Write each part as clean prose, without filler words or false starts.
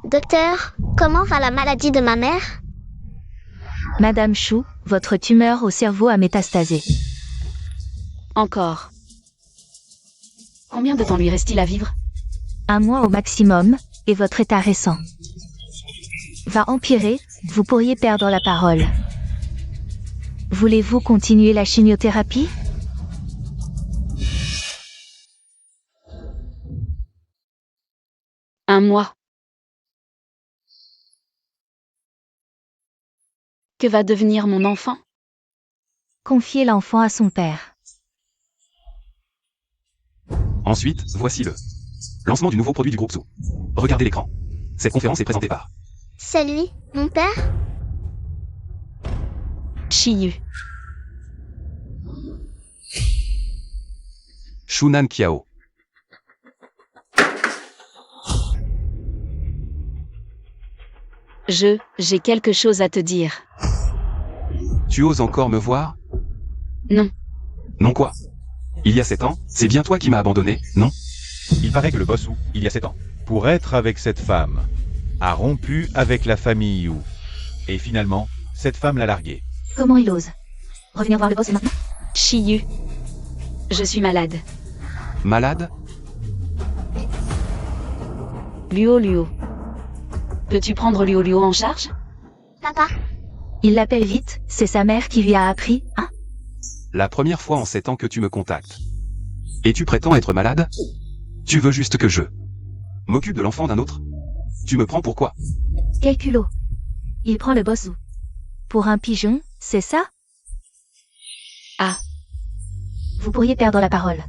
Docteur, comment va la maladie de ma mère? Madame Chou, votre tumeur au cerveau a métastasé. Encore. Combien de temps lui reste-t-il à vivre? 1 mois au maximum, et votre état récent va empirer, vous pourriez perdre la parole. Voulez-vous continuer la chimiothérapie? Un mois. Que va devenir mon enfant? Confiez l'enfant à son père. Ensuite, voici le lancement du nouveau produit du groupe Sou. Regardez l'écran. Cette conférence est présentée par C'est lui, mon père? Chiyu. Shunan Kiao. J'ai quelque chose à te dire. Tu oses encore me voir? Non. Non quoi? Il y a 7 ans, c'est bien toi qui m'as abandonné, non? Il paraît que le boss Wu, il y a 7 ans, pour être avec cette femme, a rompu avec la famille Yu. Et finalement, cette femme l'a largué. Comment il ose revenir voir le boss maintenant? Chiyu. Je suis malade. Malade? Luo. Peux-tu prendre Luo en charge? Papa? Il l'appelle vite, c'est sa mère qui lui a appris, hein? La première fois en 7 ans que tu me contactes. Et tu prétends être malade? Tu veux juste que je m'occupe de l'enfant d'un autre? Tu me prends pour quoi? Quel culot. Il prend le boss où? Pour un pigeon, c'est ça? Ah. Vous pourriez perdre la parole.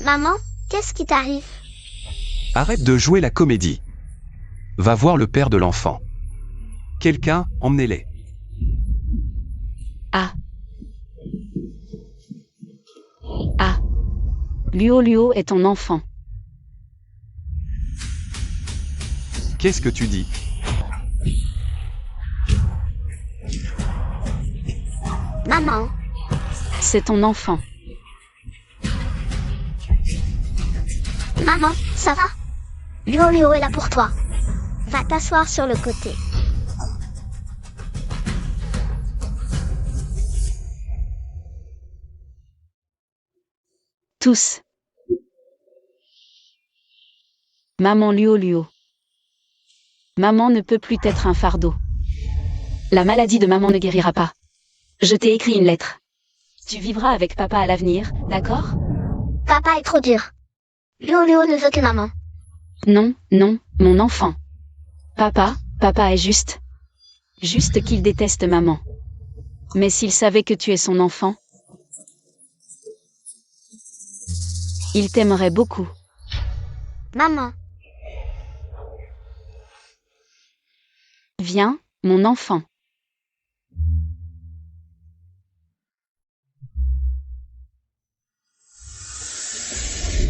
Maman, qu'est-ce qui t'arrive? Arrête de jouer la comédie. Va voir le père de l'enfant. Quelqu'un, emmenez-les. Ah. Luo est ton enfant. Qu'est-ce que tu dis? Maman? C'est ton enfant. Maman, ça va? Luo est là pour toi. Va t'asseoir sur le côté. Tous. Maman Luo. Maman ne peut plus être un fardeau. La maladie de maman ne guérira pas. Je t'ai écrit une lettre. Tu vivras avec papa à l'avenir, d'accord? Papa est trop dur. Luo ne veut que maman. Non, mon enfant. Papa est juste. Juste qu'il déteste maman. Mais s'il savait que tu es son enfant, il t'aimerait beaucoup. Maman. Viens, mon enfant.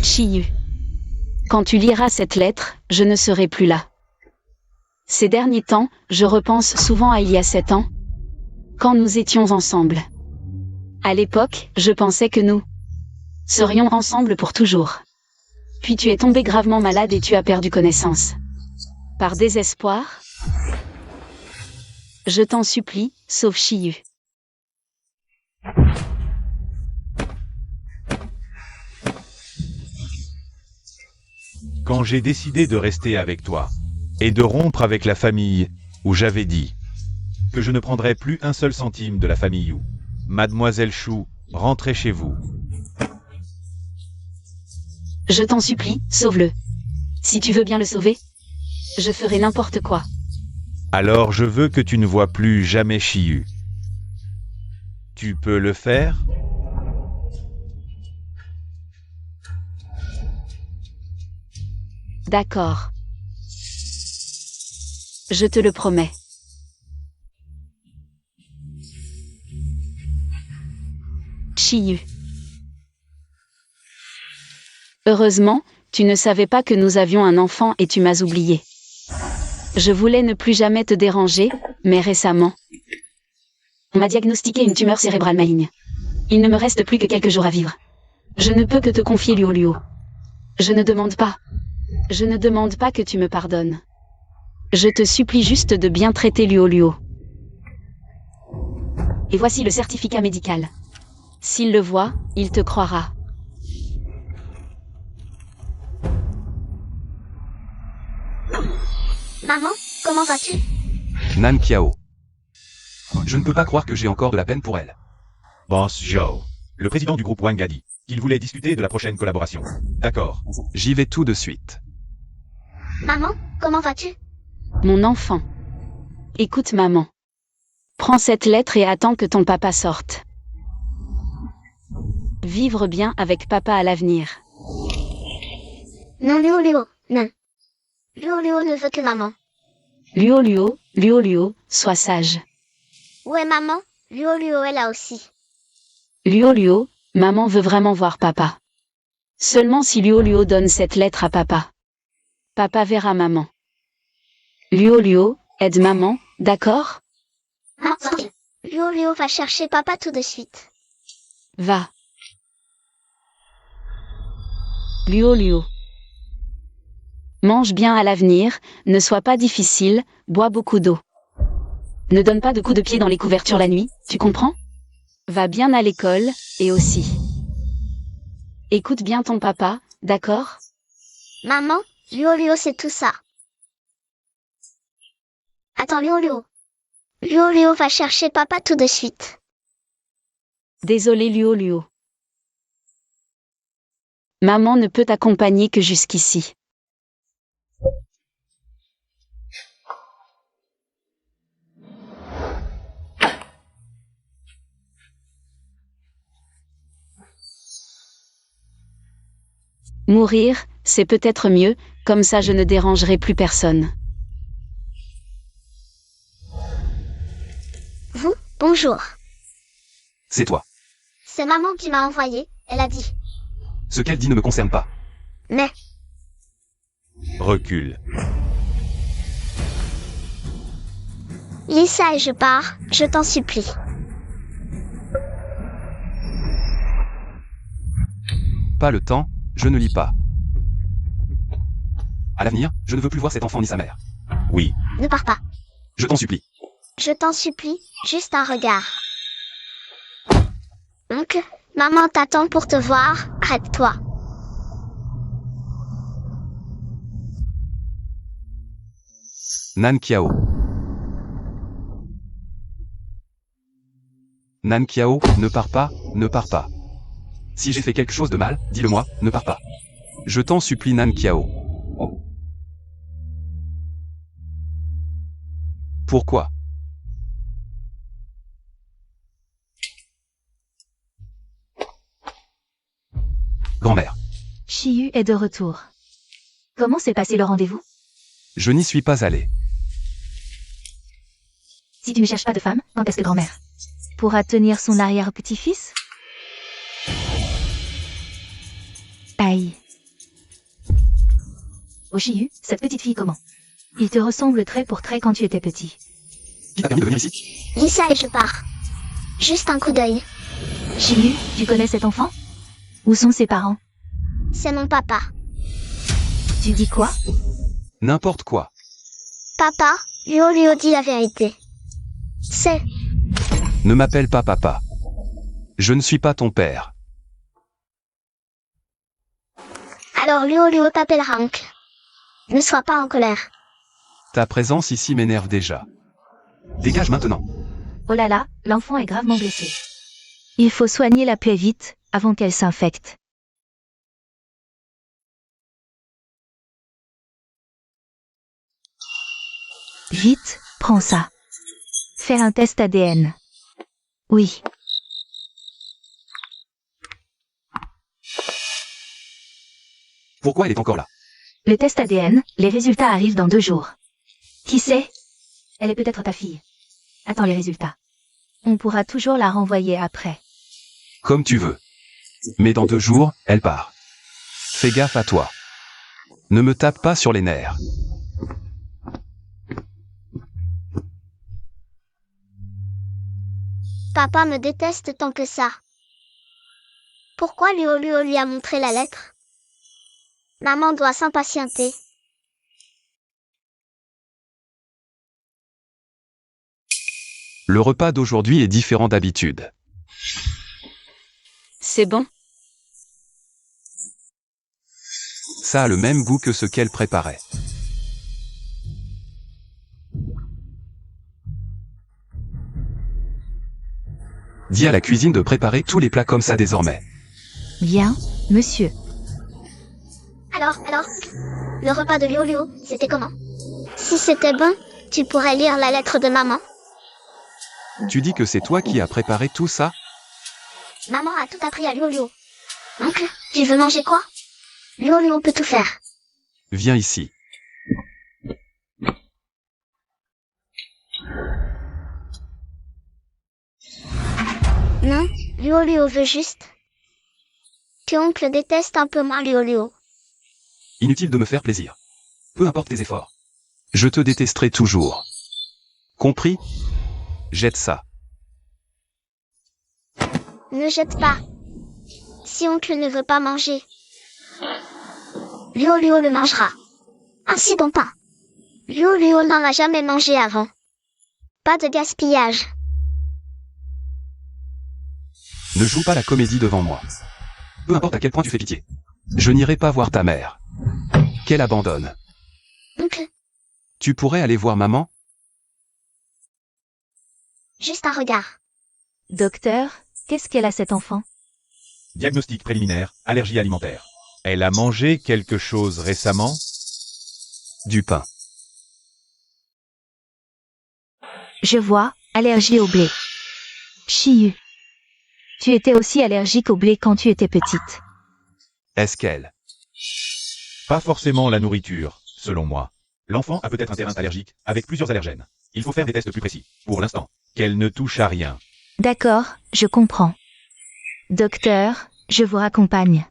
Chiyu. Quand tu liras cette lettre, je ne serai plus là. Ces derniers temps, je repense souvent à il y a 7 ans, quand nous étions ensemble. À l'époque, je pensais que nous serions ensemble pour toujours. Puis tu es tombé gravement malade et tu as perdu connaissance. Par désespoir, je t'en supplie, sauve Chiyu. Quand j'ai décidé de rester avec toi, et de rompre avec la famille, où j'avais dit que je ne prendrais plus un seul centime de la famille Yu. Mademoiselle Chou, rentrez chez vous. Je t'en supplie, sauve-le. Si tu veux bien le sauver, je ferai n'importe quoi. Alors je veux que tu ne vois plus jamais Chiyu. Tu peux le faire? D'accord. Je te le promets. Chiyu. Heureusement, tu ne savais pas que nous avions un enfant et tu m'as oublié. Je voulais ne plus jamais te déranger, mais récemment, on m'a diagnostiqué une tumeur cérébrale maligne. Il ne me reste plus que quelques jours à vivre. Je ne peux que te confier Luo. Je ne demande pas que tu me pardonnes. Je te supplie juste de bien traiter Luo Luo. Et voici le certificat médical. S'il le voit, il te croira. Maman, comment vas-tu? Nan Kiao. Je ne peux pas croire que j'ai encore de la peine pour elle. Boss Joe. Le président du groupe Wang a dit qu'il voulait discuter de la prochaine collaboration. D'accord. J'y vais tout de suite. Maman, comment vas-tu? Mon enfant. Écoute maman. Prends cette lettre et attends que ton papa sorte. Vivre bien avec papa à l'avenir. Non, Luo Luo, non. Luo Luo ne veut que maman. Luo Luo, sois sage. Ouais, maman, Luo Luo est là aussi. Luo Luo, maman veut vraiment voir papa. Seulement si Luo Luo donne cette lettre à papa. Papa verra maman. Luo Luo, aide maman, d'accord? Maman, Luo Luo va chercher papa tout de suite. Va. Luo Luo. Mange bien à l'avenir, ne sois pas difficile, bois beaucoup d'eau. Ne donne pas de coups de pied dans les couvertures la nuit, tu comprends? Va bien à l'école, et aussi. Écoute bien ton papa, d'accord? Maman, Luo Luo c'est tout ça. Attends, Luo Luo. Luo Luo va chercher papa tout de suite. Désolé Luo Luo. Maman ne peut t'accompagner que jusqu'ici. Mourir, c'est peut-être mieux, comme ça je ne dérangerai plus personne. Vous, bonjour. C'est toi. C'est maman qui m'a envoyé, elle a dit. Ce qu'elle dit ne me concerne pas. Mais, Recule. Lisa et je pars, je t'en supplie. Pas le temps, je ne lis pas. À l'avenir, je ne veux plus voir cet enfant ni sa mère. Oui. Ne pars pas. Je t'en supplie. Je t'en supplie, juste un regard. Donc, maman t'attend pour te voir, arrête-toi. Nan Kiao. Nan Kiao, ne pars pas, ne pars pas. Si j'ai fait quelque chose de mal, dis-le-moi, ne pars pas. Je t'en supplie Nan Kiao. Pourquoi? Grand-mère, Shiyu est de retour. Comment s'est passé le rendez-vous? je n'y suis pas allé. Si tu ne cherches pas de femme, quand est-ce que grand-mère pourra tenir son arrière-petit-fils? Aïe. Oh Shiyu, cette petite fille comment? Il te ressemble trait pour trait quand tu étais petit. Qui t'a permis de venir ici? Lisa et je pars. Juste un coup d'œil. Shiyu, tu connais cet enfant? Où sont ses parents? C'est mon papa. Tu dis quoi? N'importe quoi. Papa, Luo Luo dit la vérité. C'est... Ne m'appelle pas papa. Je ne suis pas ton père. Alors Luo Luo t'appellera oncle. Ne sois pas en colère. Ta présence ici m'énerve déjà. Dégage maintenant. Oh là là, l'enfant est gravement blessé. Il faut soigner la plaie vite, avant qu'elle s'infecte. Vite, prends ça. Faire un test ADN. Oui. Pourquoi elle est encore là? Le test ADN, les résultats arrivent dans 2 jours. Qui sait? Elle est peut-être ta fille. Attends les résultats. On pourra toujours la renvoyer après. Comme tu veux. Mais dans 2 jours, elle part. Fais gaffe à toi. Ne me tape pas sur les nerfs. Papa me déteste tant que ça. Pourquoi Luo Luo lui a montré la lettre? Maman doit s'impatienter. Le repas d'aujourd'hui est différent d'habitude. C'est bon? Ça a le même goût que ce qu'elle préparait. Dis à la cuisine de préparer tous les plats comme ça désormais. Bien, monsieur. Alors, le repas de Léo, c'était comment? Si c'était bon, tu pourrais lire la lettre de maman. Tu dis que c'est toi qui as préparé tout ça? Maman a tout appris à Léo. Oncle, tu veux manger quoi? Léo peut tout faire. Viens ici. Non, Léo veut juste que oncle déteste un peu moins Léo. Inutile de me faire plaisir. Peu importe tes efforts. Je te détesterai toujours. Compris? Jette ça. Ne jette pas. Si oncle ne veut pas manger, Léo le mangera. Un si bon pain. Léo n'en a jamais mangé avant. Pas de gaspillage. Ne joue pas la comédie devant moi. Peu importe à quel point tu fais pitié. Je n'irai pas voir ta mère. Qu'elle abandonne. Oncle, Tu pourrais aller voir maman? juste un regard. Docteur, qu'est-ce qu'elle a cet enfant? Diagnostic préliminaire, allergie alimentaire. Elle a mangé quelque chose récemment? Du pain. Je vois, allergie au blé. Chihu. Tu étais aussi allergique au blé quand tu étais petite. Est-ce qu'elle? Pas forcément la nourriture, selon moi. L'enfant a peut-être un terrain allergique, avec plusieurs allergènes. Il faut faire des tests plus précis. Pour l'instant, qu'elle ne touche à rien. D'accord, je comprends. Docteur, je vous raccompagne.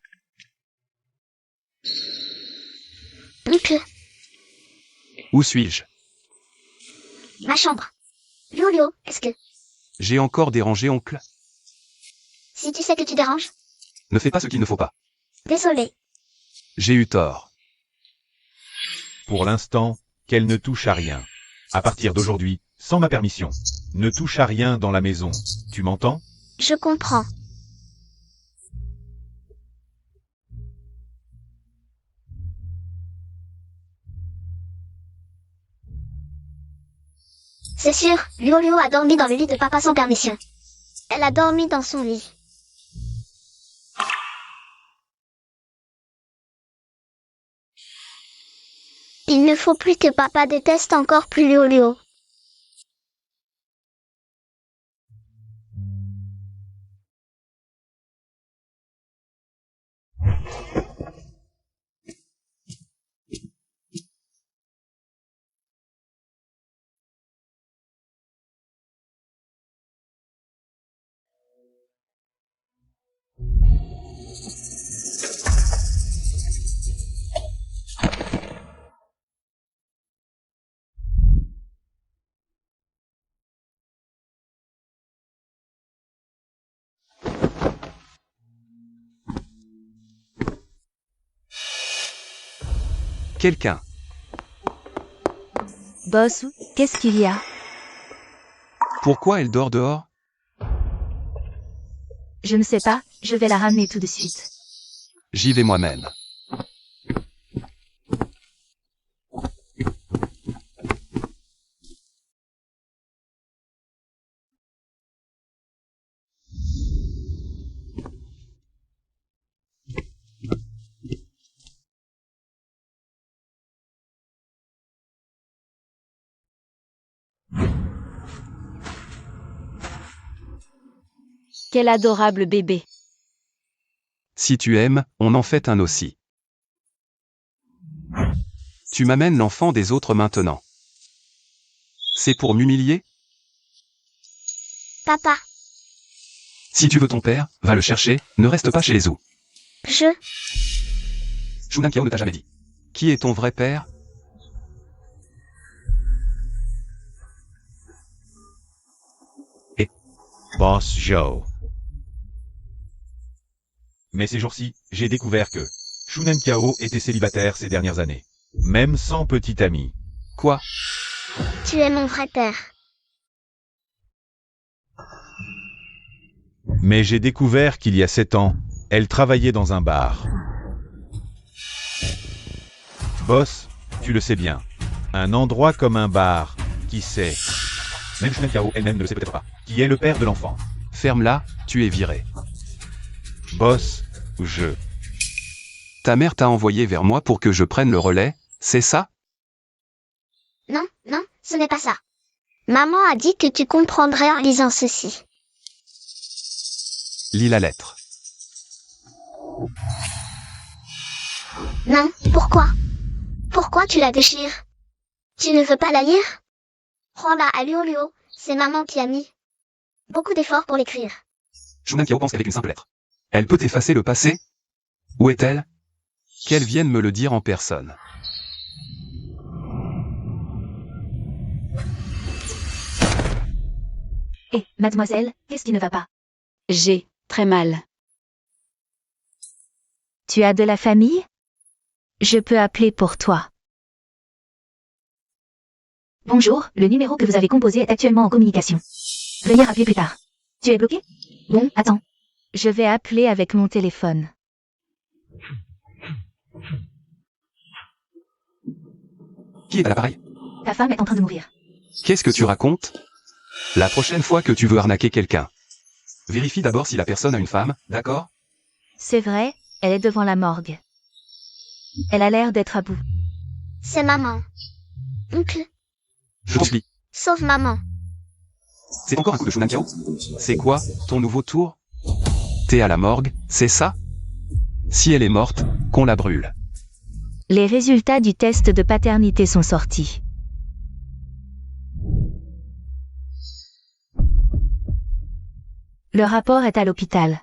Oncle, Où suis-je? ma chambre. Léo, est-ce que... J'ai encore dérangé oncle? Si tu sais que tu déranges, Ne fais pas ce qu'il ne faut pas. désolé. J'ai eu tort. Pour l'instant, qu'elle ne touche à rien. À partir d'aujourd'hui, sans ma permission. Ne touche à rien dans la maison. Tu m'entends? Je comprends. C'est sûr, Léo a dormi dans le lit de papa sans permission. Elle a dormi dans son lit. Il ne faut plus que papa déteste encore plus Léo. Quelqu'un. Boss, qu'est-ce qu'il y a? Pourquoi elle dort dehors? Je ne sais pas, je vais la ramener tout de suite. J'y vais moi-même. Quel adorable bébé. Si tu aimes, on en fait un aussi. Tu m'amènes l'enfant des autres maintenant. C'est pour m'humilier? Papa, Si tu veux ton père, va le chercher, ne reste pas chez les Zhou. je... Shunan Kiao ne t'a jamais dit. Qui est ton vrai père? Boss Joe. Mais ces jours-ci, j'ai découvert que Shunan Kiao était célibataire ces dernières années. Même sans petit ami. Quoi? Tu es mon vrai père. Mais j'ai découvert qu'il y a 7 ans, elle travaillait dans un bar. Boss, tu le sais bien. Un endroit comme un bar, qui sait? Même Shunan Kao elle-même ne le sait peut-être pas. Qui est le père de l'enfant? Ferme-la, tu es viré. Boss, Ta mère t'a envoyé vers moi pour que je prenne le relais, c'est ça? Non, non, ce n'est pas ça. Maman a dit que tu comprendrais en lisant ceci. Lis la lettre. Non, pourquoi? Pourquoi tu la déchires? Tu ne veux pas la lire? Prends-la à Luo, c'est maman qui a mis beaucoup d'efforts pour l'écrire. Shunan Kao pense qu'avec une simple lettre, elle peut effacer le passé? Où est-elle? Qu'elle vienne me le dire en personne. Eh, mademoiselle, qu'est-ce qui ne va pas? J'ai très mal. Tu as de la famille? Je peux appeler pour toi. Bonjour, le numéro que vous avez composé est actuellement en communication. Veuillez rappeler plus tard. Tu es bloqué? Bon, attends. Je vais appeler avec mon téléphone. Qui est à l'appareil? Ta femme est en train de mourir. Qu'est-ce que tu racontes? La prochaine fois que tu veux arnaquer quelqu'un, vérifie d'abord si la personne a une femme, d'accord? C'est vrai, elle est devant la morgue. Elle a l'air d'être à bout. C'est maman. Oncle, Je t'en supplie. sauve maman. C'est encore un coup de Shunan Kao? C'est quoi, ton nouveau tour? T'es à la morgue, c'est ça? Si elle est morte, qu'on la brûle. Les résultats du test de paternité sont sortis. Le rapport est à l'hôpital.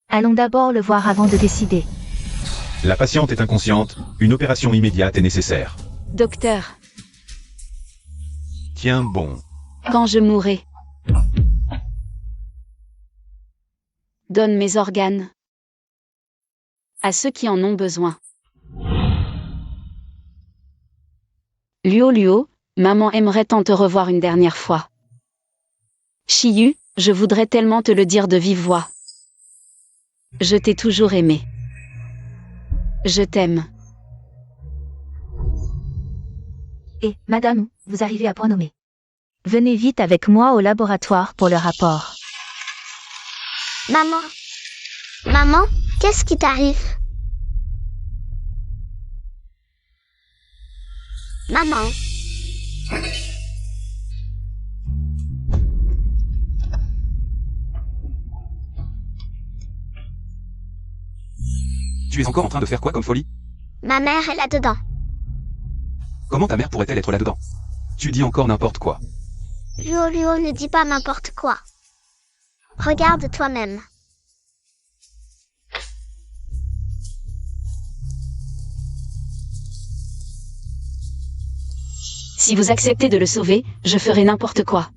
Allons d'abord le voir avant de décider. la patiente est inconsciente, une opération immédiate est nécessaire. Docteur, Tiens bon. quand je mourrai, donne mes organes à ceux qui en ont besoin. Luo, maman aimerait tant te revoir une dernière fois. Shiyu, je voudrais tellement te le dire de vive voix. Je t'ai toujours aimé. Je t'aime. Et, madame, vous arrivez à point nommé. Venez vite avec moi au laboratoire pour le rapport. Maman. Maman, qu'est-ce qui t'arrive? Maman. Tu es encore en train de faire quoi comme folie? Ma mère est là-dedans. Comment ta mère pourrait-elle être là-dedans? Tu dis encore n'importe quoi. Luo ne dit pas n'importe quoi. Regarde toi-même. Si vous acceptez de le sauver, je ferai n'importe quoi.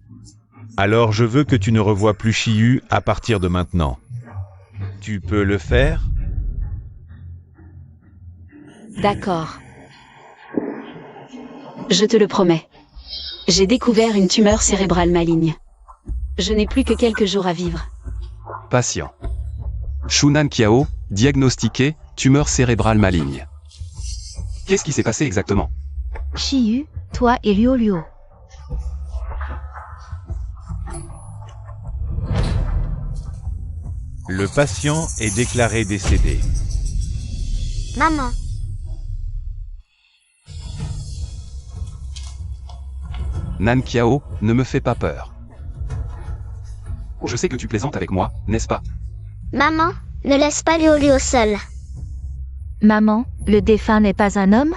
Alors je veux que tu ne revoies plus Shiyu à partir de maintenant. Tu peux le faire? D'accord. Je te le promets. J'ai découvert une tumeur cérébrale maligne. Je n'ai plus que quelques jours à vivre. Patient. Shunan Kao, diagnostiqué, tumeur cérébrale maligne. Qu'est-ce qui s'est passé exactement? Shiyu, toi et Luo. Le patient est déclaré décédé. Maman. Nan Kiao, ne me fais pas peur. Je sais que tu plaisantes avec moi, n'est-ce pas? Maman, ne laisse pas Luo seul. Maman, le défunt n'est pas un homme?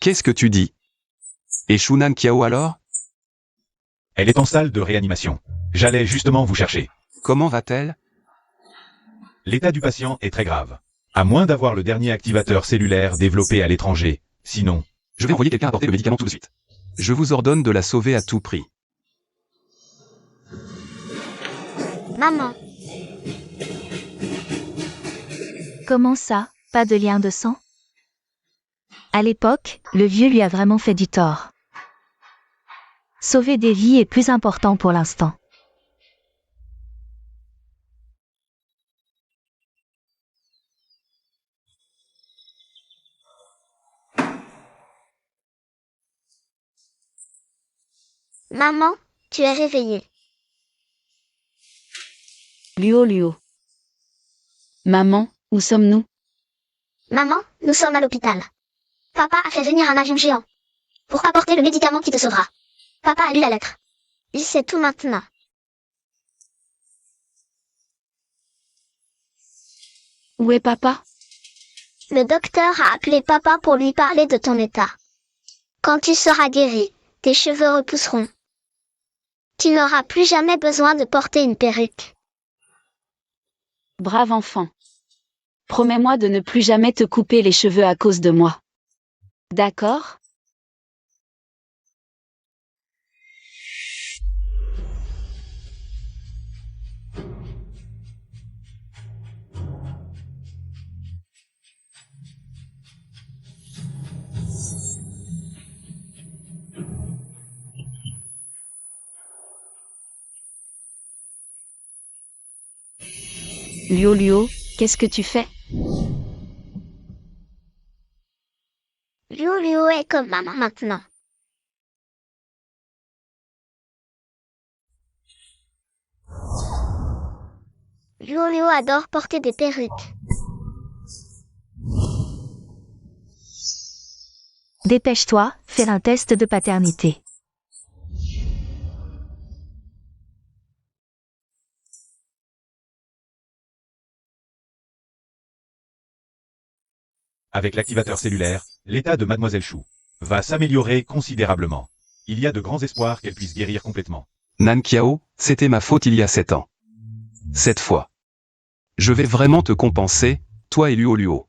Qu'est-ce que tu dis? Et Shunan Kiao alors? Elle est en salle de réanimation. J'allais justement vous chercher. Comment va-t-elle? L'état du patient est très grave. À moins d'avoir le dernier activateur cellulaire développé à l'étranger. Sinon, Je vais envoyer quelqu'un apporter le médicament tout de suite. Je vous ordonne de la sauver à tout prix. Maman. Comment ça, pas de lien de sang? À l'époque, le vieux lui a vraiment fait du tort. Sauver des vies est plus important pour l'instant. Maman, tu es réveillée. Luo. Maman, où sommes-nous? Maman, nous sommes à l'hôpital. Papa a fait venir un avion géant. Pour apporter le médicament qui te sauvera. Papa a lu la lettre. Il sait tout maintenant. Où est papa? Le docteur a appelé papa pour lui parler de ton état. Quand tu seras guéri, tes cheveux repousseront. Tu n'auras plus jamais besoin de porter une perruque. Brave enfant. Promets-moi de ne plus jamais te couper les cheveux à cause de moi. D'accord? Luo, qu'est-ce que tu fais? Luo est comme maman maintenant. Luo adore porter des perruques. Dépêche-toi, fais un test de paternité. Avec l'activateur cellulaire, l'état de Mademoiselle Chou va s'améliorer considérablement. Il y a de grands espoirs qu'elle puisse guérir complètement. Nan Kiao, c'était ma faute il y a 7 ans. Cette fois. Je vais vraiment te compenser, toi et Luo.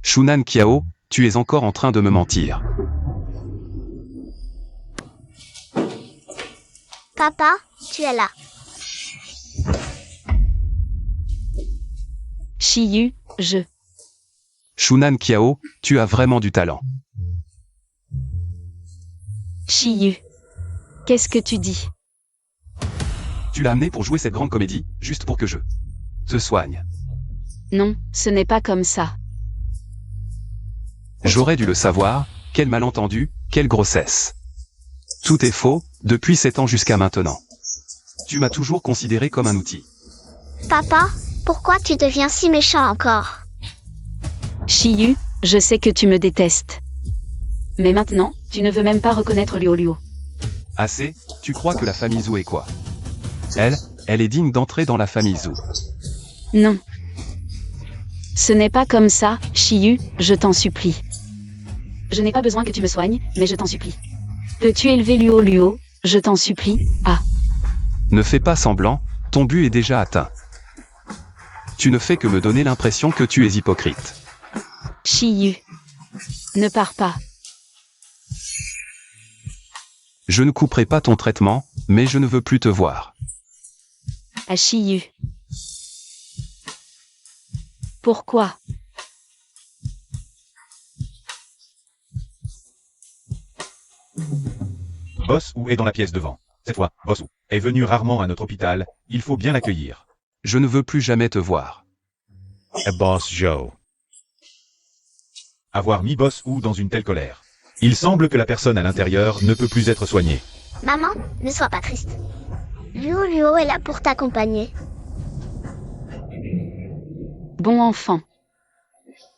Shunan Kiao, tu es encore en train de me mentir. Papa, tu es là. Shiyu, Shunan Kiao, tu as vraiment du talent. Shiyu. Qu'est-ce que tu dis? Tu l'as amené pour jouer cette grande comédie, juste pour que je te soigne. Non, ce n'est pas comme ça. J'aurais dû le savoir, quel malentendu, quelle grossesse. Tout est faux, depuis 7 ans jusqu'à maintenant. Tu m'as toujours considéré comme un outil. Papa, pourquoi tu deviens si méchant encore? Shiyu, je sais que tu me détestes. Mais maintenant, tu ne veux même pas reconnaître Luo. Assez, tu crois que la famille Zhou est quoi? Elle est digne d'entrer dans la famille Zhou. Non. Ce n'est pas comme ça, Shiyu, je t'en supplie. Je n'ai pas besoin que tu me soignes, mais je t'en supplie. Peux-tu élever Luo, je t'en supplie? Ah. Ne fais pas semblant, ton but est déjà atteint. Tu ne fais que me donner l'impression que tu es hypocrite. Shiyu. Ne pars pas. Je ne couperai pas ton traitement, mais je ne veux plus te voir. À Shiyu. Pourquoi? Boss Wu est dans la pièce devant. Cette fois, Boss Wu est venu rarement à notre hôpital, il faut bien l'accueillir. Je ne veux plus jamais te voir. Boss Joe. Avoir mis Boss Wu dans une telle colère. Il semble que la personne à l'intérieur ne peut plus être soignée. Maman, ne sois pas triste. Luo est là pour t'accompagner. Bon enfant.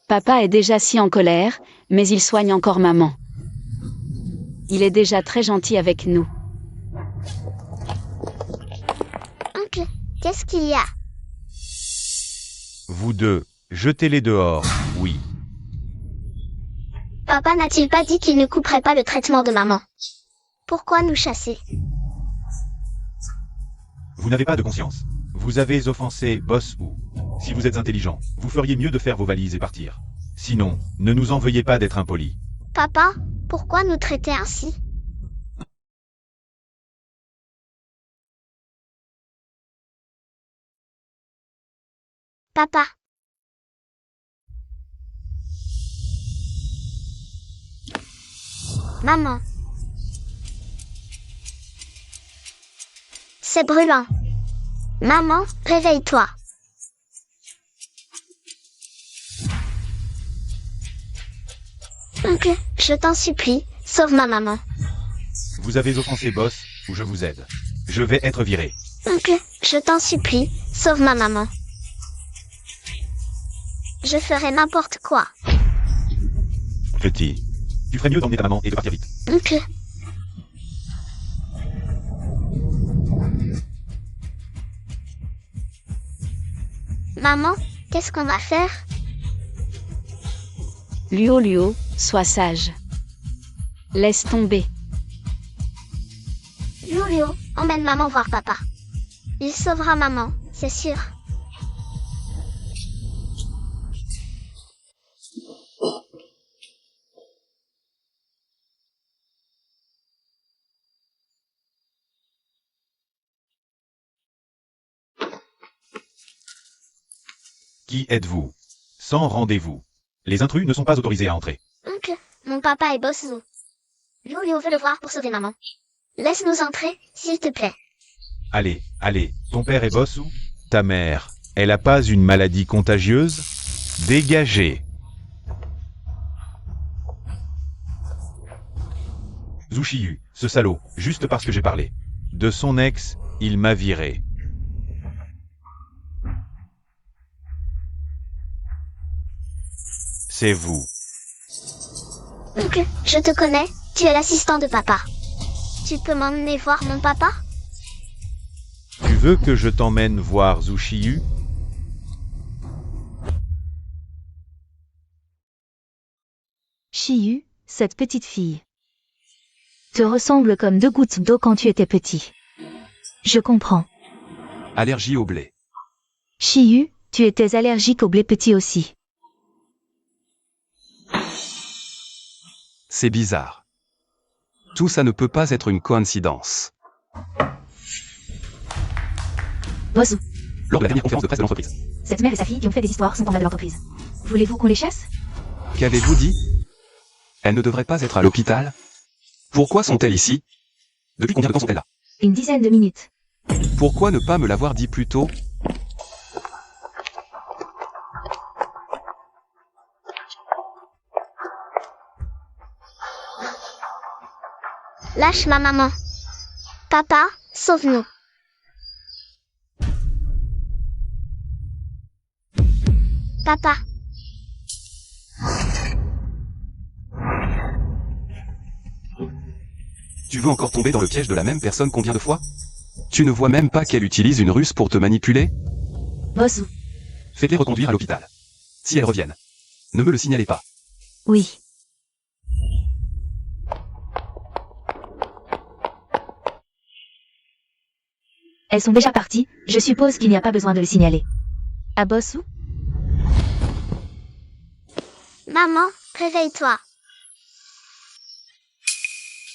Papa est déjà si en colère, mais il soigne encore maman. Il est déjà très gentil avec nous. Oncle, qu'est-ce qu'il y a? Vous deux, jetez-les dehors, oui. Papa n'a-t-il pas dit qu'il ne couperait pas le traitement de maman? Pourquoi nous chasser? Vous n'avez pas de conscience. Vous avez offensé Boss Wu. Si vous êtes intelligent, vous feriez mieux de faire vos valises et partir. Sinon, ne nous en veuillez pas d'être impolis. Papa, pourquoi nous traiter ainsi? Papa. Maman. C'est brûlant. Maman, réveille-toi. Oncle, je t'en supplie, sauve ma maman. Vous avez offensé Boss, ou je vous aide. Je vais être viré. Oncle, je t'en supplie, sauve ma maman. Je ferai n'importe quoi. Petit. Tu ferais mieux d'emmener ta maman et de partir vite. Oncle. Maman, qu'est-ce qu'on va faire? Luo, sois sage. Laisse tomber. Luo, emmène maman voir papa. Il sauvera maman, c'est sûr. Qui êtes-vous? Sans rendez-vous. Les intrus ne sont pas autorisés à entrer. Oncle, mon papa est Bossou. Luo veut le voir pour sauver maman. Laisse-nous entrer, s'il te plaît. Allez, ton père est Boss ou? Ta mère, elle a pas une maladie contagieuse? Dégagez. Zhu Shiyu, ce salaud, juste parce que j'ai parlé. De son ex, il m'a viré. C'est vous. Oncle, je te connais, tu es l'assistant de papa. Tu peux m'emmener voir mon papa? Tu veux que je t'emmène voir Zhu Shiyu? Shiyu, cette petite fille, te ressemble comme 2 gouttes d'eau quand tu étais petit. Je comprends. Allergie au blé. Shiyu, tu étais allergique au blé petit aussi. C'est bizarre. Tout ça ne peut pas être une coïncidence. Bossou, Lors de la dernière conférence de presse de l'entreprise, cette mère et sa fille qui ont fait des histoires sont en bas de l'entreprise. Voulez-vous qu'on les chasse? qu'avez-vous dit? Elles ne devraient pas être à l'hôpital? Pourquoi sont-elles ici? Depuis combien de temps sont-elles là? Une dizaine de minutes. Pourquoi ne pas me l'avoir dit plus tôt? Lâche ma maman. Papa, sauve-nous. Papa. Tu veux encore tomber dans le piège de la même personne combien de fois? Tu ne vois même pas qu'elle utilise une ruse pour te manipuler? Bossou, Faites-les reconduire à l'hôpital. Si elles reviennent, ne me le signalez pas. oui. Elles sont déjà parties, je suppose qu'il n'y a pas besoin de le signaler. À Bossou? Maman, réveille-toi.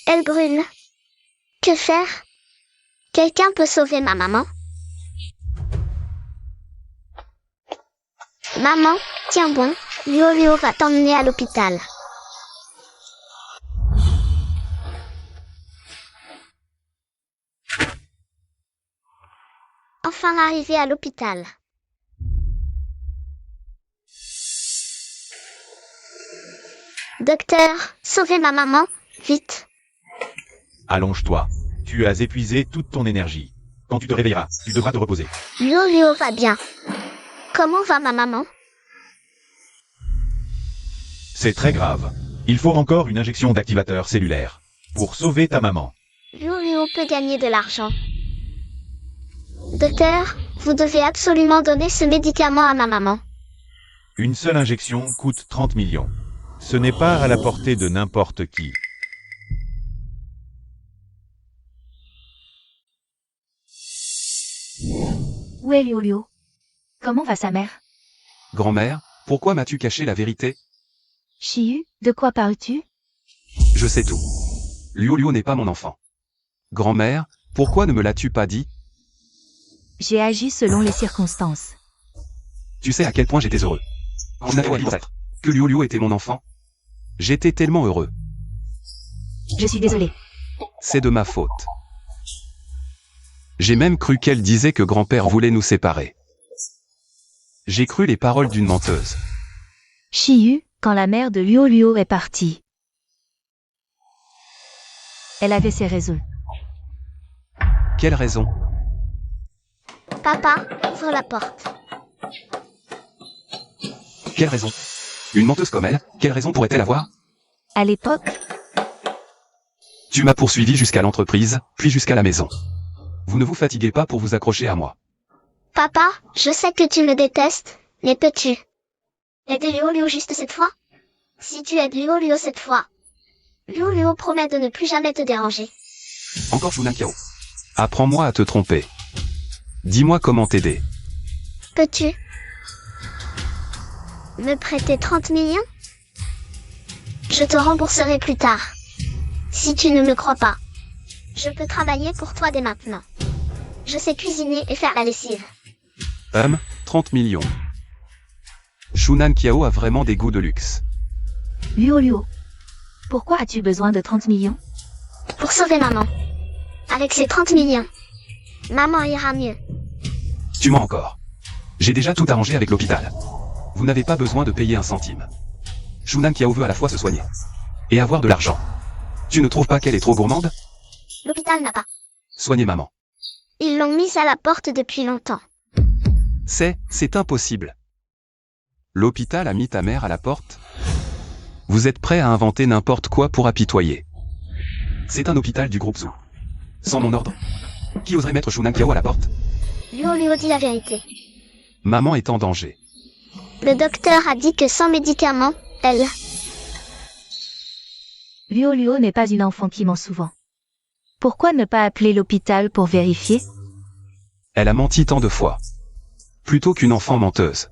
Elle brûle. Que faire? Quelqu'un peut sauver ma maman? Maman, tiens bon, Luo va t'emmener à l'hôpital. Enfin arrivé à l'hôpital. Docteur, sauvez ma maman, vite. Allonge-toi. Tu as épuisé toute ton énergie. Quand tu te réveilleras, tu devras te reposer. Luo va bien. Comment va ma maman? C'est très grave. Il faut encore une injection d'activateur cellulaire. Pour sauver ta maman. Luo peut gagner de l'argent. Docteur, vous devez absolument donner ce médicament à ma maman. Une seule injection coûte 30 millions. Ce n'est pas à la portée de n'importe qui. Où est Luo? Comment va sa mère? Grand-mère, pourquoi m'as-tu caché la vérité? Shiyu, de quoi parles-tu? Je sais tout. Luo n'est pas mon enfant. Grand-mère, pourquoi ne me l'as-tu pas dit? J'ai agi selon les circonstances. Tu sais à quel point j'étais heureux. En avouant que Luo était mon enfant. J'étais tellement heureux. Je suis désolée. C'est de ma faute. J'ai même cru qu'elle disait que grand-père voulait nous séparer. J'ai cru les paroles d'une menteuse. Chiyu, quand la mère de Luo Luo est partie. Elle avait ses raisons. Quelle raison? Papa, ouvre la porte. Quelle raison? Une menteuse comme elle, quelle raison pourrait-elle avoir? À l'époque, Tu m'as poursuivi jusqu'à l'entreprise, puis jusqu'à la maison. Vous ne vous fatiguez pas pour vous accrocher à moi. Papa, je sais que tu me détestes, mais peux-tu aider Luo Luo juste cette fois? Si tu aides Luo Luo cette fois, Luo Luo promet de ne plus jamais te déranger. Encore Shunan Kiao. Apprends-moi à te tromper. Dis-moi comment t'aider. Peux-tu me prêter 30 millions? Je te rembourserai plus tard. Si tu ne me crois pas, je peux travailler pour toi dès maintenant. Je sais cuisiner et faire la lessive. 30 millions. Shunan Kiao a vraiment des goûts de luxe. Luo Luo. Pourquoi as-tu besoin de 30 millions? Pour sauver maman. Avec ces 30 millions, maman ira mieux. Tu mens encore. J'ai déjà tout arrangé avec l'hôpital. Vous n'avez pas besoin de payer un centime. Shunan Kiao veut à la fois se soigner et avoir de l'argent. Tu ne trouves pas qu'elle est trop gourmande? L'hôpital n'a pas. Soigner maman. Ils l'ont mise à la porte depuis longtemps. C'est impossible. L'hôpital a mis ta mère à la porte? Vous êtes prêt à inventer n'importe quoi pour apitoyer. C'est un hôpital du groupe Zoo. Sans mon ordre. Qui oserait mettre Shunan Kiao à la porte? Luo Luo dit la vérité. Maman est en danger. Le docteur a dit que sans médicaments, elle... Luo Luo n'est pas une enfant qui ment souvent. Pourquoi ne pas appeler l'hôpital pour vérifier? Elle a menti tant de fois. Plutôt qu'une enfant menteuse.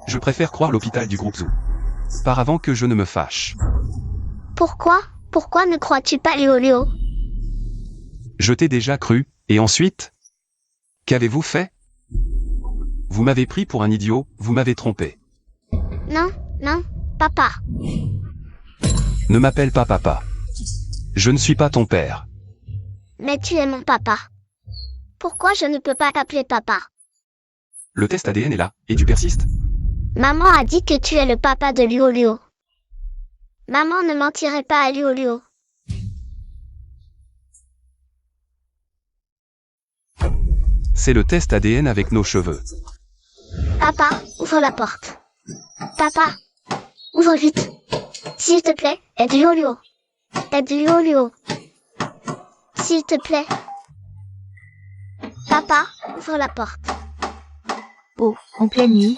Je préfère croire l'hôpital du groupe Zoo. Par avant que je ne me fâche. Pourquoi ne crois-tu pas Luo Luo? Je t'ai déjà cru, et ensuite? Qu'avez-vous fait? Vous m'avez pris pour un idiot, vous m'avez trompé. Non, papa. Ne m'appelle pas papa. Je ne suis pas ton père. Mais tu es mon papa. Pourquoi je ne peux pas t'appeler papa? Le test ADN est là, et tu persistes? Maman a dit que tu es le papa de Luo Luo. Maman ne mentirait pas à Luo Luo. C'est le test ADN avec nos cheveux. Papa, ouvre la porte. Papa, ouvre vite. S'il te plaît, aide Luo Luo. Aide Luo Luo. S'il te plaît. Papa, ouvre la porte. Oh, en pleine nuit,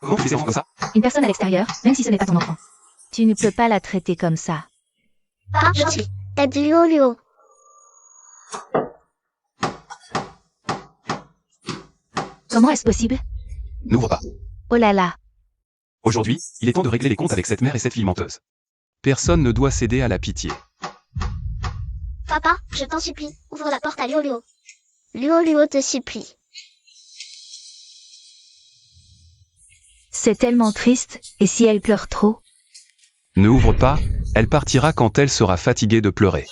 Comment tu fais ces enfants comme ça? une personne à l'extérieur, même si ce n'est pas ton enfant. Tu ne peux pas la traiter comme ça. Papa, je suis. Aide Luo Luo. Comment est-ce possible? N'ouvre pas. Oh là là. Aujourd'hui, il est temps de régler les comptes avec cette mère et cette fille menteuse. Personne ne doit céder à la pitié. Papa, je t'en supplie, ouvre la porte à Luo Luo. Luo Luo te supplie. C'est tellement triste, et si elle pleure trop? Ne ouvre pas, elle partira quand elle sera fatiguée de pleurer.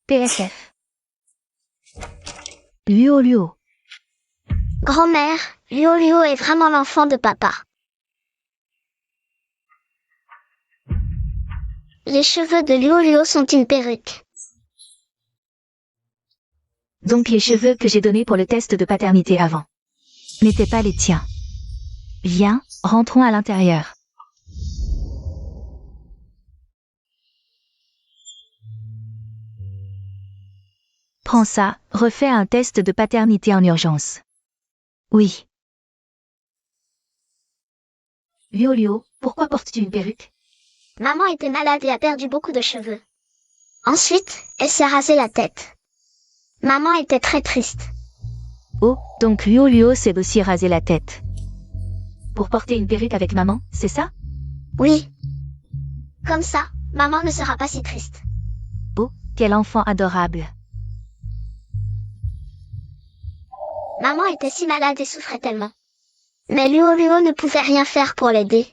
PSF. Luo Luo. Grand-mère, Luo Luo est vraiment l'enfant de papa. Les cheveux de Luo Luo sont une perruque. Donc les cheveux que j'ai donnés pour le test de paternité avant n'étaient pas les tiens. Viens, rentrons à l'intérieur. Prends ça, refais un test de paternité en urgence. Oui. Luo Luo, pourquoi portes-tu une perruque? Maman était malade et a perdu beaucoup de cheveux. Ensuite, elle s'est rasé la tête. Maman était très triste. Oh, donc Luo Luo s'est aussi rasé la tête. Pour porter une perruque avec maman, c'est ça? Oui. Comme ça, maman ne sera pas si triste. Oh, quel enfant adorable. Maman était si malade et souffrait tellement. Mais Luo Luo ne pouvait rien faire pour l'aider.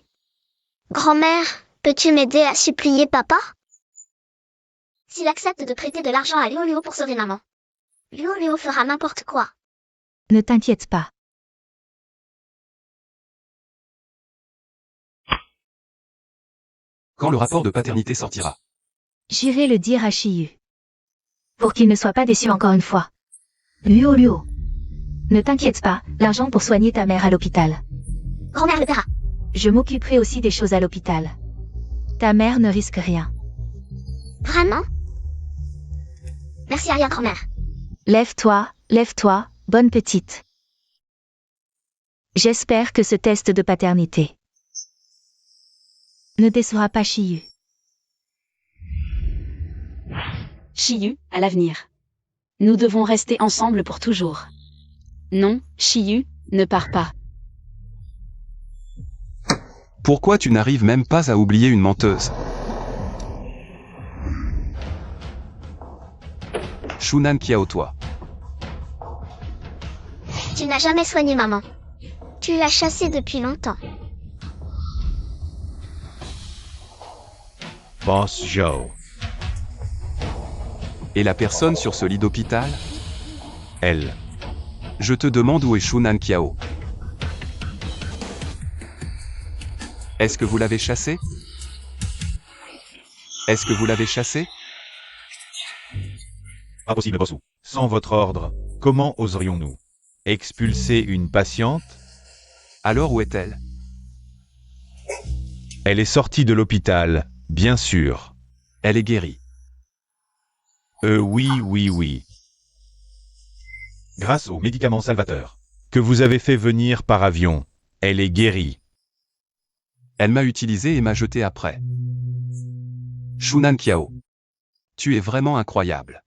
Grand-mère, peux-tu m'aider à supplier papa? S'il accepte de prêter de l'argent à Luo Luo pour sauver maman, Liu fera n'importe quoi. Ne t'inquiète pas. Quand le rapport de paternité sortira? J'irai le dire à Shiyu. Pour qu'il ne soit pas déçu encore une fois. Liu. Ne t'inquiète pas, l'argent pour soigner ta mère à l'hôpital. Grand-mère le paiera. Je m'occuperai aussi des choses à l'hôpital. Ta mère ne risque rien. Vraiment? Merci arrière-grand-mère. Lève-toi, bonne petite. J'espère que ce test de paternité ne décevra pas Shiyu. Shiyu, à l'avenir. Nous devons rester ensemble pour toujours. Non, Shiyu, ne pars pas. Pourquoi tu n'arrives même pas à oublier une menteuse? Shunan Qiao, toi. Tu n'as jamais soigné maman. Tu l'as chassée depuis longtemps. Boss Zhou. Et la personne sur ce lit d'hôpital? Elle. Je te demande où est Shunan Qiao. Est-ce que vous l'avez chassé? Est-ce que vous l'avez chassé? Impossible, boss Wu. Sans votre ordre, comment oserions-nous expulser une patiente? Alors où est-elle? Elle est sortie de l'hôpital, bien sûr. Elle est guérie. Oui. Grâce aux médicaments salvateurs que vous avez fait venir par avion, elle est guérie. Elle m'a utilisé et m'a jeté après. Shunan Qiao. Tu es vraiment incroyable.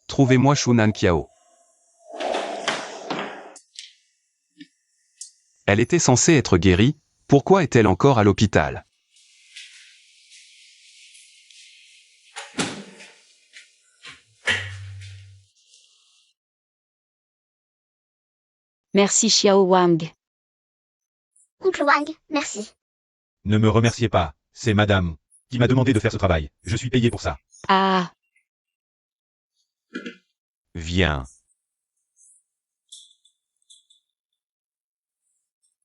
Trouvez-moi Shunan Qiao. Elle était censée être guérie, pourquoi est-elle encore à l'hôpital? Merci Xiao Wang. Oncle Wang, merci. Ne me remerciez pas, c'est madame qui m'a demandé de faire ce travail. Je suis payé pour ça. Ah, Viens.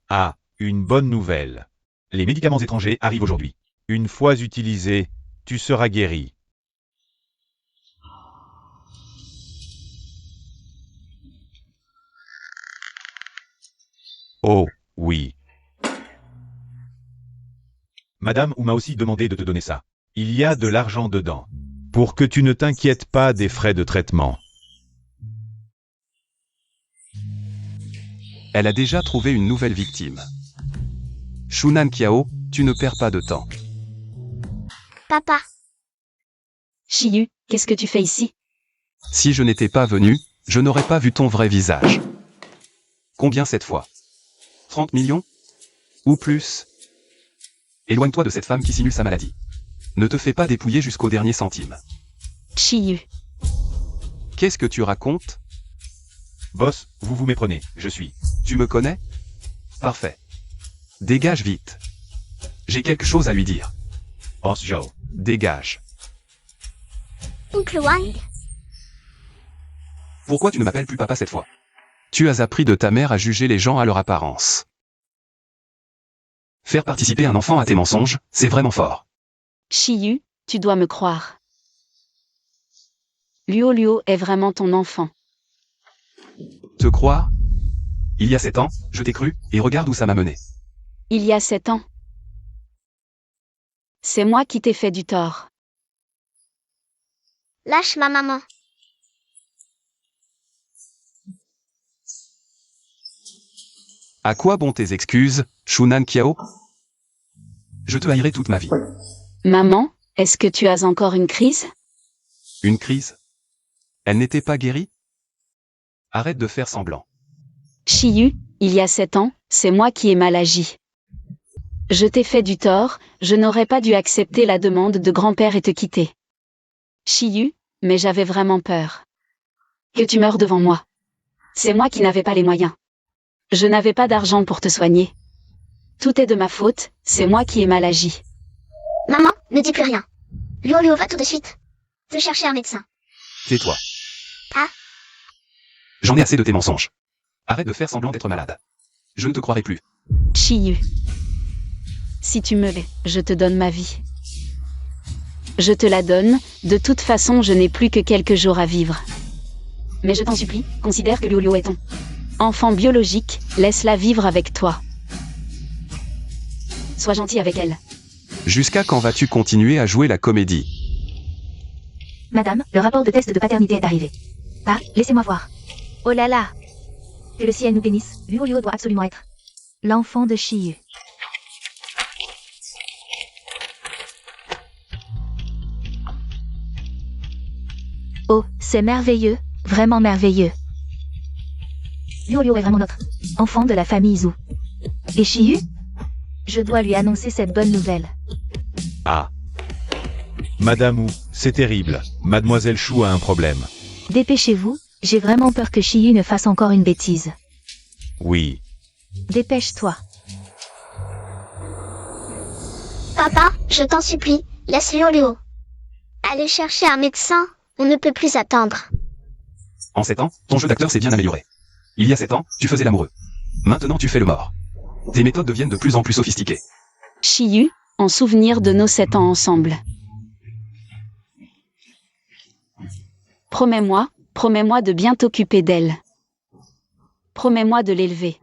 Ah, une bonne nouvelle. Les médicaments étrangers arrivent aujourd'hui. Une fois utilisés, tu seras guéri. Oh, oui. Madame Wu m'a aussi demandé de te donner ça. Il y a de l'argent dedans. Pour que tu ne t'inquiètes pas des frais de traitement. Elle a déjà trouvé une nouvelle victime. Shunan Qiao, tu ne perds pas de temps. Papa, Shiyu, qu'est-ce que tu fais ici? Si je n'étais pas venu, je n'aurais pas vu ton vrai visage. Combien cette fois? 30 millions? Ou plus? Éloigne-toi de cette femme qui simule sa maladie. Ne te fais pas dépouiller jusqu'au dernier centime. Shiyu. Qu'est-ce que tu racontes? Boss, vous vous méprenez, je suis. Tu me connais? Parfait. Dégage vite. J'ai quelque chose à lui dire. Boss Zhou. Dégage. Oncle Wang, Pourquoi tu ne m'appelles plus papa cette fois? Tu as appris de ta mère à juger les gens à leur apparence. Faire participer un enfant à tes mensonges, c'est vraiment fort. Shiyu, tu dois me croire. Liu est vraiment ton enfant. Te croire? Il y a 7 ans, je t'ai cru, et regarde où ça m'a mené. Il y a 7 ans. C'est moi qui t'ai fait du tort. lâche ma maman. À quoi bon tes excuses, Shunan Qiao? Je te haïrai toute ma vie. Maman, est-ce que tu as encore une crise? Une crise? Elle n'était pas guérie? Arrête de faire semblant. Shiyu, il y a 7 ans, c'est moi qui ai mal agi. Je t'ai fait du tort, je n'aurais pas dû accepter la demande de grand-père et te quitter. Shiyu, mais j'avais vraiment peur. Que tu meurs devant moi. C'est moi qui n'avais pas les moyens. Je n'avais pas d'argent pour te soigner. Tout est de ma faute, c'est moi qui ai mal agi. Maman, Ne dis plus rien. Liu va tout de suite te chercher un médecin. Tais-toi. Ah. J'en ai assez de tes mensonges. Arrête de faire semblant d'être malade. Je ne te croirai plus. Chiyu. Si tu me l'es, je te donne ma vie. Je te la donne, de toute façon je n'ai plus que quelques jours à vivre. Mais je t'en supplie, considère que Liu est ton enfant biologique, laisse-la vivre avec toi. Sois gentil avec elle. Jusqu'à quand vas-tu continuer à jouer la comédie? Madame, le rapport de test de paternité est arrivé. Ah, laissez-moi voir. Oh là là. Que le ciel nous bénisse, Liu doit absolument être l'enfant de Chiyu. Oh, c'est merveilleux, vraiment merveilleux. Liu est vraiment notre enfant de la famille Zhu. Et Chiyu? Je dois lui annoncer cette bonne nouvelle. Ah. Madame Wu, c'est terrible. Mademoiselle Chou a un problème. Dépêchez-vous, j'ai vraiment peur que Chiyu ne fasse encore une bêtise. Oui. Dépêche-toi. Papa, je t'en supplie, laisse Liu. Allez chercher un médecin, on ne peut plus attendre. En 7 ans, ton jeu d'acteur s'est bien amélioré. Il y a 7 ans, tu faisais l'amoureux. Maintenant tu fais le mort. Tes méthodes deviennent de plus en plus sophistiquées. Chiyu, en souvenir de nos 7 ans ensemble. Promets-moi de bien t'occuper d'elle. Promets-moi de l'élever.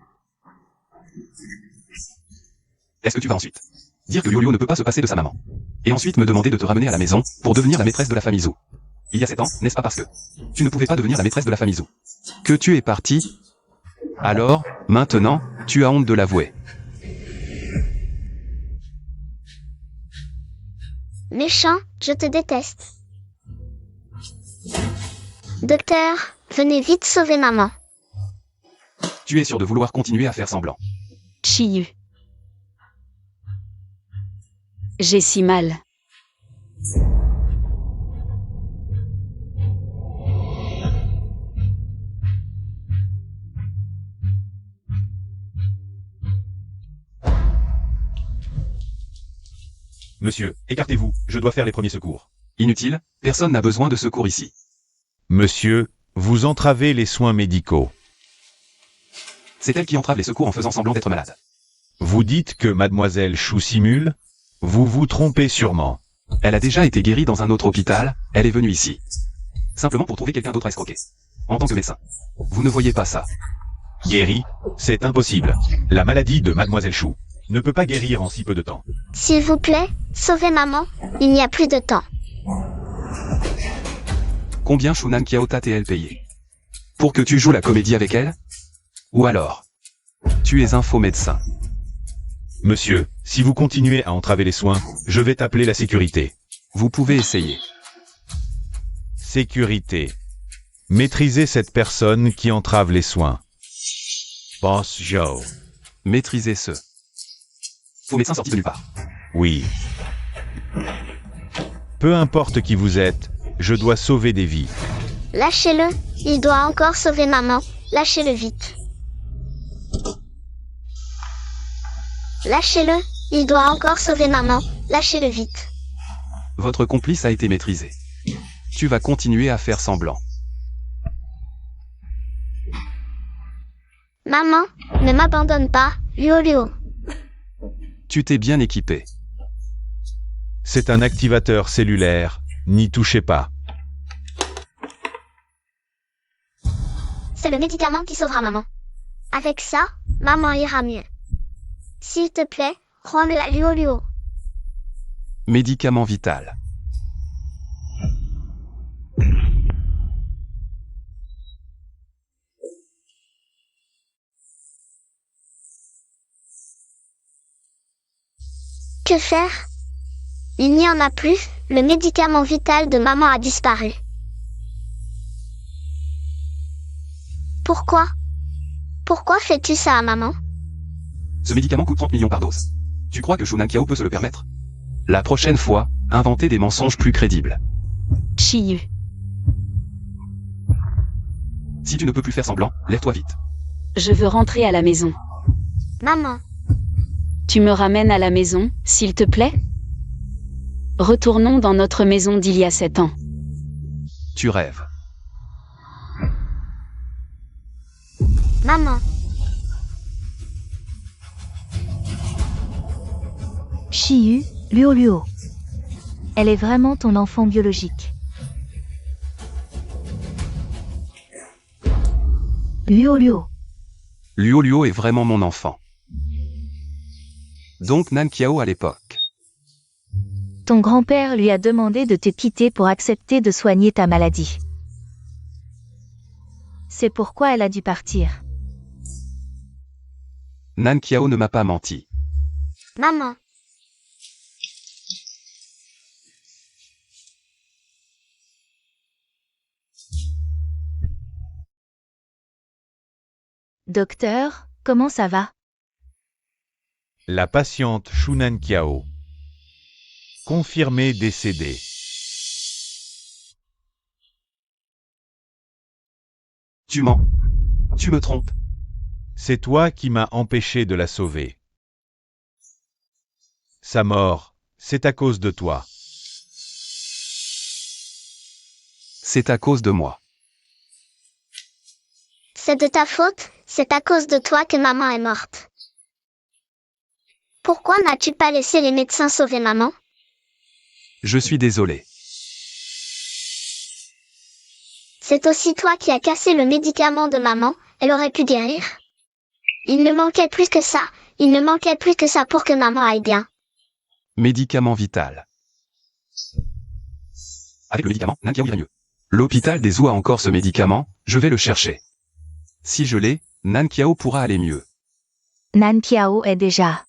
Est-ce que tu vas ensuite dire que Liu ne peut pas se passer de sa maman? Et ensuite me demander de te ramener à la maison pour devenir la maîtresse de la famille Zhu. Il y a 7 ans, n'est-ce pas parce que tu ne pouvais pas devenir la maîtresse de la famille Zhu que tu es parti? Alors, maintenant, tu as honte de l'avouer. Méchant, je te déteste. Docteur, venez vite sauver maman. Tu es sûr de vouloir continuer à faire semblant. Chiyu. J'ai si mal. Monsieur, écartez-vous, je dois faire les premiers secours. Inutile, personne n'a besoin de secours ici. Monsieur, vous entravez les soins médicaux. C'est elle qui entrave les secours en faisant semblant d'être malade. Vous dites que mademoiselle Chou simule? Vous vous trompez sûrement. Elle a déjà été guérie dans un autre hôpital, elle est venue ici. Simplement pour trouver quelqu'un d'autre à escroquer. En tant que médecin. Vous ne voyez pas ça. Guérie? C'est impossible. La maladie de mademoiselle Chou ne peut pas guérir en si peu de temps. S'il vous plaît, sauvez maman, il n'y a plus de temps. Combien Shunan Kiao t'a-t-elle payé? Pour que tu joues la comédie avec elle? Ou alors, tu es un faux médecin. Monsieur, si vous continuez à entraver les soins, je vais appeler la sécurité. Vous pouvez essayer. Sécurité. Maîtrisez cette personne qui entrave les soins. Boss Joe. Maîtrisez ce faux médecin sorti de nulle part. Oui. Peu importe qui vous êtes, je dois sauver des vies. Lâchez-le, il doit encore sauver maman, lâchez-le vite. Lâchez-le, il doit encore sauver maman, lâchez-le vite. Votre complice a été maîtrisé. Tu vas continuer à faire semblant. Maman, ne m'abandonne pas, Liu. Tu t'es bien équipé. C'est un activateur cellulaire, n'y touchez pas. C'est le médicament qui sauvera maman. Avec ça, maman ira mieux. S'il te plaît, rends-le à Liu. Médicament vital. Que faire? Il n'y en a plus, le médicament vital de maman a disparu. Pourquoi? Pourquoi fais-tu ça à maman? Ce médicament coûte 30 millions par dose. Tu crois que Shunan Kiao peut se le permettre? La prochaine fois, inventez des mensonges plus crédibles. Chiyu. Si tu ne peux plus faire semblant, lève-toi vite. Je veux rentrer à la maison. Maman, Tu me ramènes à la maison, s'il te plaît? Retournons dans notre maison d'il y a 7 ans. Tu rêves. Maman, Chiyu, Luo. Elle est vraiment ton enfant biologique. Luo. Luo est vraiment mon enfant. Donc Nankiao à l'époque. Ton grand-père lui a demandé de te quitter pour accepter de soigner ta maladie. C'est pourquoi elle a dû partir. Nankiao ne m'a pas menti. maman, Docteur, comment ça va? La patiente Shunan Kiao. Confirmée décédée. Tu mens. Tu me trompes. C'est toi qui m'as empêché de la sauver. Sa mort, c'est à cause de toi. C'est à cause de moi. c'est de ta faute, c'est à cause de toi que maman est morte. Pourquoi n'as-tu pas laissé les médecins sauver maman? Je suis désolé. C'est aussi toi qui as cassé le médicament de maman, elle aurait pu guérir. Il ne manquait plus que ça, pour que maman aille bien. Médicament vital. Avec le médicament, Nankiao irait mieux. L'hôpital des Zou a encore ce médicament, je vais le chercher. Si je l'ai, Nankiao pourra aller mieux. Nankiao est déjà.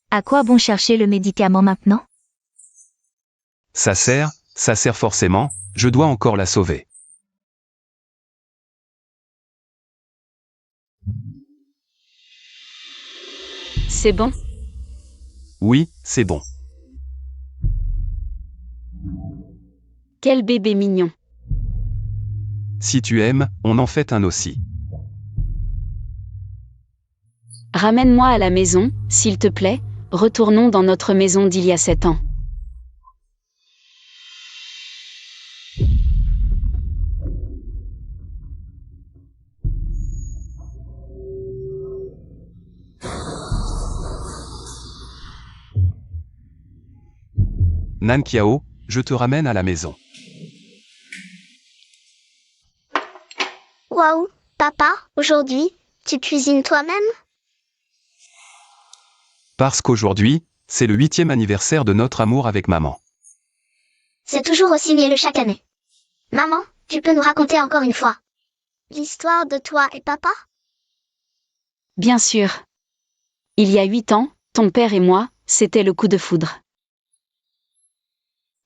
À quoi bon chercher le médicament maintenant? Ça sert forcément, je dois encore la sauver. C'est bon? Oui, c'est bon. Quel bébé mignon. Si tu aimes, on en fait un aussi. Ramène-moi à la maison, s'il te plaît, retournons dans notre maison d'il y a 7 ans. Nankiao, je te ramène à la maison. Waouh, papa, aujourd'hui, tu cuisines toi-même? Parce qu'aujourd'hui, c'est le 8e anniversaire de notre amour avec maman. C'est toujours aussi mielleux chaque année. Maman, tu peux nous raconter encore une fois l'histoire de toi et papa? Bien sûr. Il y a 8 ans, ton père et moi, c'était le coup de foudre.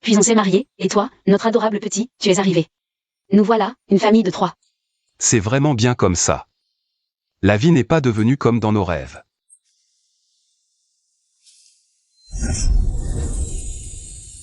Puis on s'est mariés, et toi, notre adorable petit, tu es arrivé. Nous voilà, une famille de 3. C'est vraiment bien comme ça. La vie n'est pas devenue comme dans nos rêves.